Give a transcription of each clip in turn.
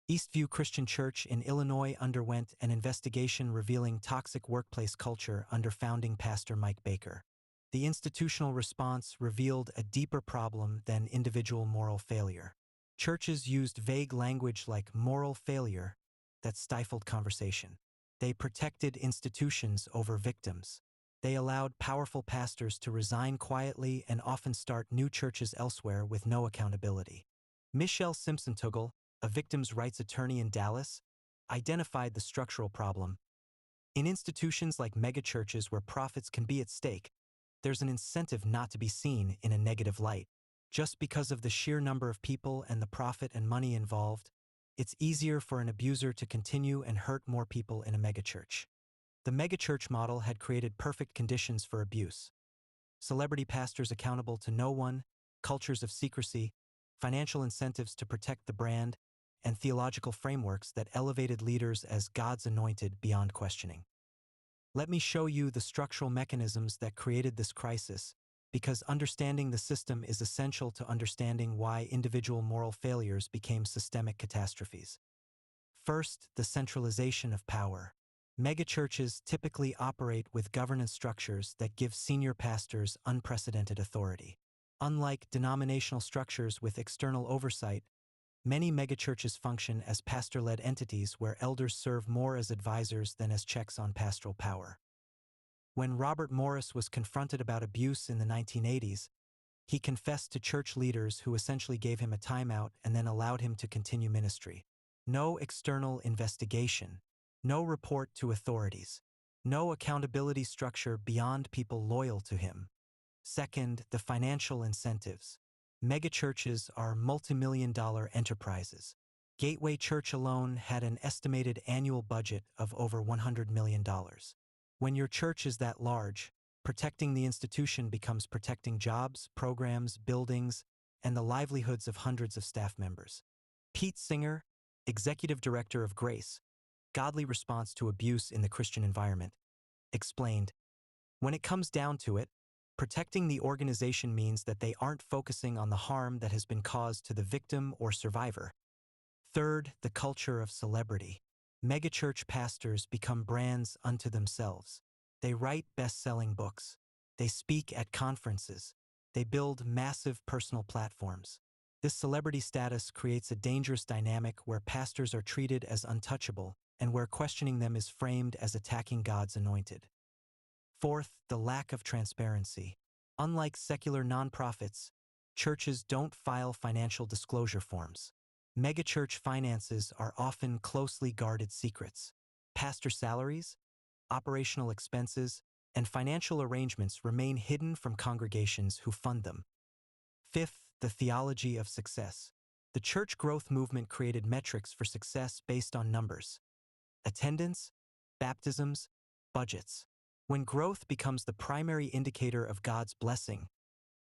Eastview Christian Church in Illinois underwent an investigation revealing toxic workplace culture under founding pastor Mike Baker. The institutional response revealed a deeper problem than individual moral failure. Churches used vague language like moral failure that stifled conversation. They protected institutions over victims. They allowed powerful pastors to resign quietly and often start new churches elsewhere with no accountability. Michelle Simpson-Tuggle, a victims' rights attorney in Dallas, identified the structural problem. In institutions like megachurches where profits can be at stake, there's an incentive not to be seen in a negative light. Just because of the sheer number of people and the profit and money involved, it's easier for an abuser to continue and hurt more people in a megachurch. The megachurch model had created perfect conditions for abuse. Celebrity pastors accountable to no one, cultures of secrecy, financial incentives to protect the brand, and theological frameworks that elevated leaders as God's anointed beyond questioning. Let me show you the structural mechanisms that created this crisis, because understanding the system is essential to understanding why individual moral failures became systemic catastrophes. First, the centralization of power. Megachurches typically operate with governance structures that give senior pastors unprecedented authority. Unlike denominational structures with external oversight, many megachurches function as pastor-led entities where elders serve more as advisors than as checks on pastoral power. When Robert Morris was confronted about abuse in the 1980s, he confessed to church leaders who essentially gave him a timeout and then allowed him to continue ministry. No external investigation, no report to authorities, no accountability structure beyond people loyal to him. Second, the financial incentives. Megachurches are multi-million-dollar enterprises. Gateway Church alone had an estimated annual budget of over $100 million. When your church is that large, protecting the institution becomes protecting jobs, programs, buildings, and the livelihoods of hundreds of staff members. Pete Singer, executive director of Grace, Godly Response to Abuse in the Christian Environment, explained, "When it comes down to it, protecting the organization means that they aren't focusing on the harm that has been caused to the victim or survivor." Third, the culture of celebrity. Megachurch pastors become brands unto themselves. They write best-selling books. They speak at conferences. They build massive personal platforms. This celebrity status creates a dangerous dynamic where pastors are treated as untouchable and where questioning them is framed as attacking God's anointed. Fourth, the lack of transparency. Unlike secular nonprofits, churches don't file financial disclosure forms. Megachurch finances are often closely guarded secrets. Pastor salaries, operational expenses, and financial arrangements remain hidden from congregations who fund them. Fifth, the theology of success. The church growth movement created metrics for success based on numbers: attendance, baptisms, budgets. When growth becomes the primary indicator of God's blessing,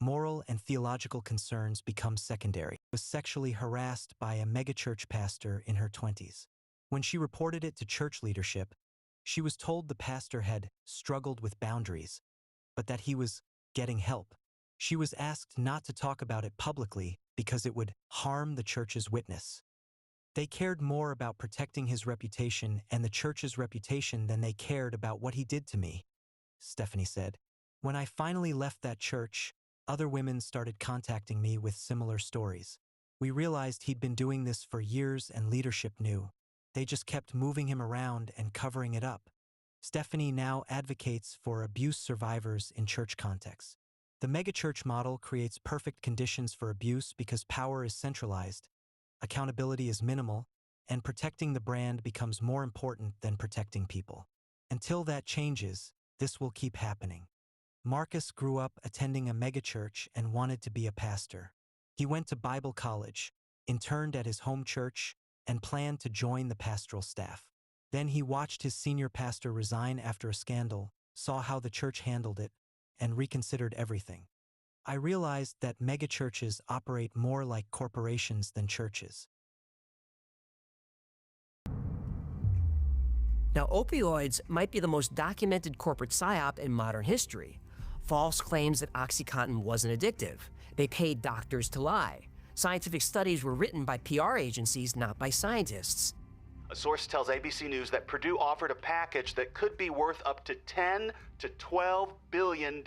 moral and theological concerns become secondary. She was sexually harassed by a megachurch pastor in her 20s. When she reported it to church leadership, she was told the pastor had struggled with boundaries, but that he was getting help. She was asked not to talk about it publicly because it would harm the church's witness. They cared more about protecting his reputation and the church's reputation than they cared about what he did to me, Stephanie said. When I finally left that church, other women started contacting me with similar stories. We realized he'd been doing this for years and leadership knew. They just kept moving him around and covering it up. Stephanie now advocates for abuse survivors in church contexts. The megachurch model creates perfect conditions for abuse because power is centralized, accountability is minimal, and protecting the brand becomes more important than protecting people. Until that changes, this will keep happening. Marcus grew up attending a megachurch and wanted to be a pastor. He went to Bible college, interned at his home church, and planned to join the pastoral staff. Then he watched his senior pastor resign after a scandal, saw how the church handled it, and reconsidered everything. I realized that megachurches operate more like corporations than churches. Now, opioids might be the most documented corporate psyop in modern history. False claims that OxyContin wasn't addictive. They paid doctors to lie. Scientific studies were written by PR agencies, not by scientists. A source tells ABC News that Purdue offered a package that could be worth up to $10 to $12 billion.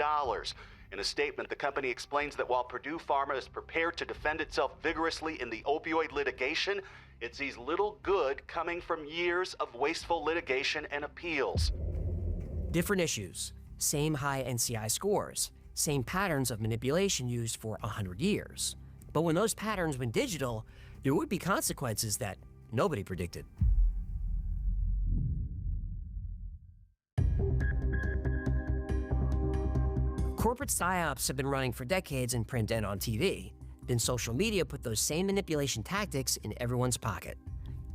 In a statement, the company explains that while Purdue Pharma is prepared to defend itself vigorously in the opioid litigation, it sees little good coming from years of wasteful litigation and appeals. Different issues, same high NCI scores, same patterns of manipulation used for 100 years. But when those patterns went digital, there would be consequences that nobody predicted. Corporate psyops have been running for decades in print and on TV. Then social media put those same manipulation tactics in everyone's pocket.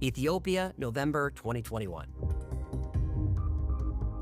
Ethiopia, November 2021.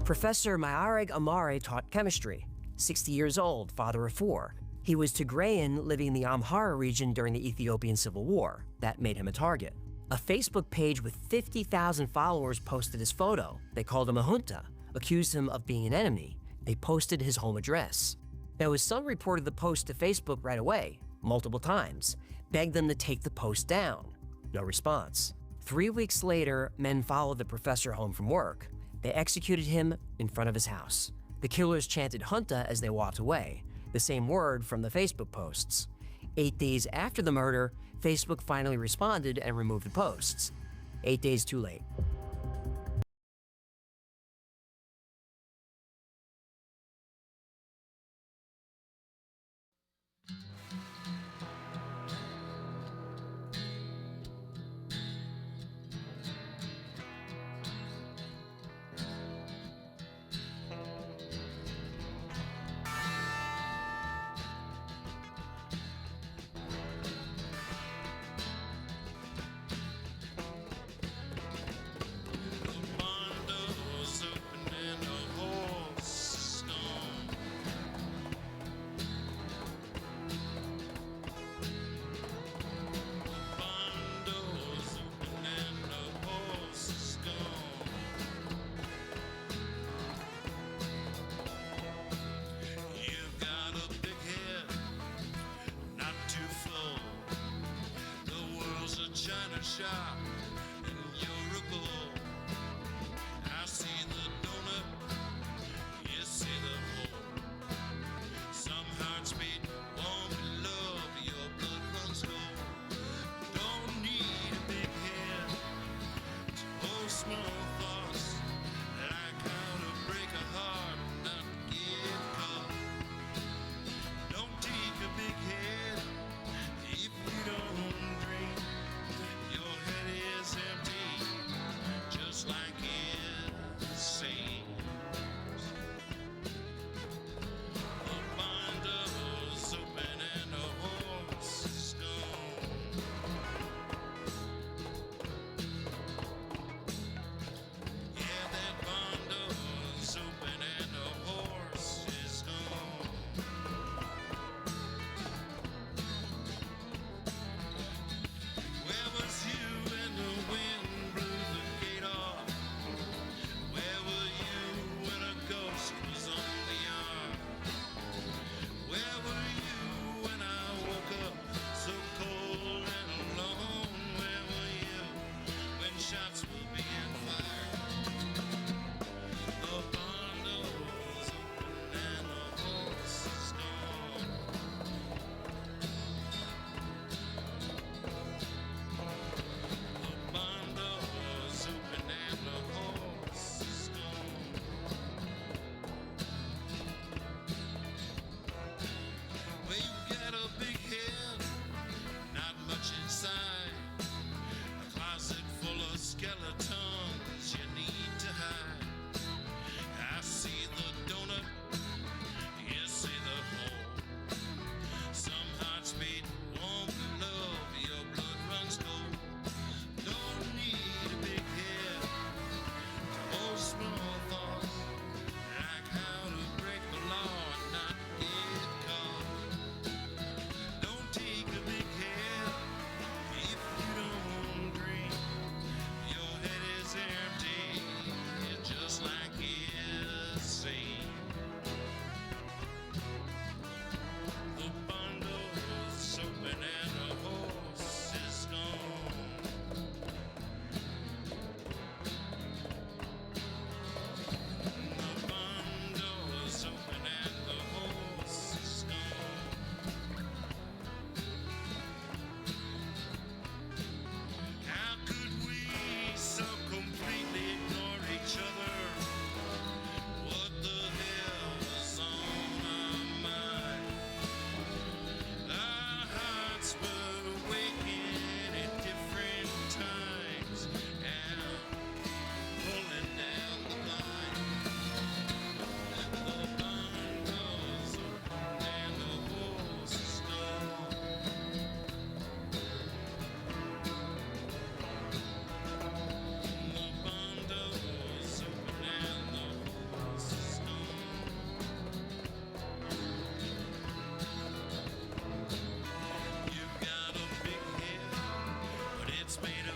Professor Mahareg Amare taught chemistry. 60 years old, father of 4. He was Tigrayan living in the Amhara region during the Ethiopian Civil War. That made him a target. A Facebook page with 50,000 followers posted his photo. They called him a junta, accused him of being an enemy. They posted his home address. Now, his son reported the post to Facebook right away, multiple times, begged them to take the post down. No response. 3 weeks later, men followed the professor home from work. They executed him in front of his house. The killers chanted junta as they walked away, the same word from the Facebook posts. 8 days after the murder, Facebook finally responded and removed the posts. 8 days too late. shop and you're a bull. I see the donut, you see the hole. Some hearts beat warm with love, your blood runs cold. Don't need a big head to hold small thoughts. Like how to break a heart and not get caught. Don't take a big head if you don't dream. Your head It's made